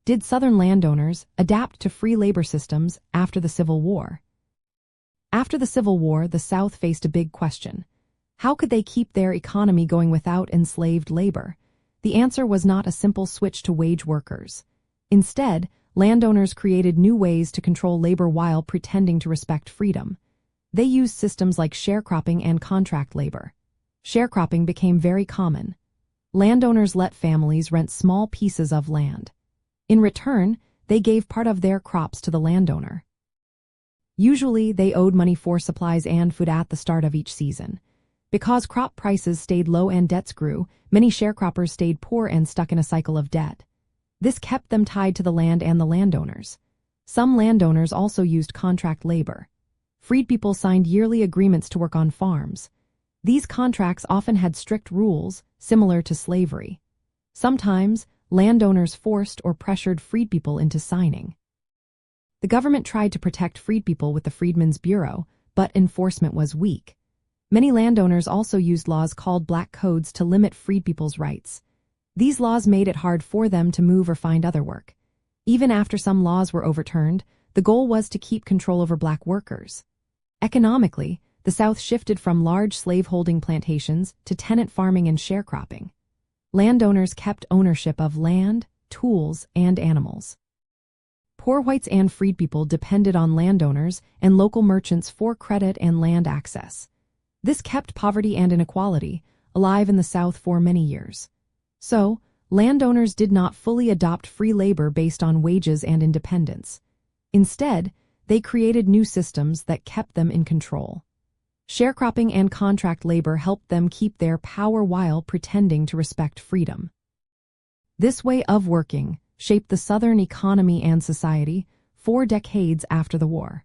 Did Southern landowners adapt to free labor systems after the Civil War? After the Civil War, the South faced a big question. How could they keep their economy going without enslaved labor? The answer was not a simple switch to wage workers. Instead, landowners created new ways to control labor while pretending to respect freedom. They used systems like sharecropping and contract labor. Sharecropping became very common. Landowners let families rent small pieces of land. In return, they gave part of their crops to the landowner. Usually, they owed money for supplies and food at the start of each season. Because crop prices stayed low and debts grew, many sharecroppers stayed poor and stuck in a cycle of debt. This kept them tied to the land and the landowners. Some landowners also used contract labor. Freed people signed yearly agreements to work on farms. These contracts often had strict rules, similar to slavery. Sometimes, landowners forced or pressured freed people into signing. The government tried to protect freed people with the Freedmen's Bureau, but enforcement was weak. Many landowners also used laws called black codes to limit freed people's rights. These laws made it hard for them to move or find other work. Even after some laws were overturned, the goal was to keep control over black workers. Economically, the South shifted from large slaveholding plantations to tenant farming and sharecropping. Landowners kept ownership of land, tools, and animals. Poor whites and freed people depended on landowners and local merchants for credit and land access. This kept poverty and inequality alive in the South for many years. So, landowners did not fully adopt free labor based on wages and independence. Instead, they created new systems that kept them in control. Sharecropping and contract labor helped them keep their power while pretending to respect freedom. This way of working shaped the Southern economy and society for decades after the war.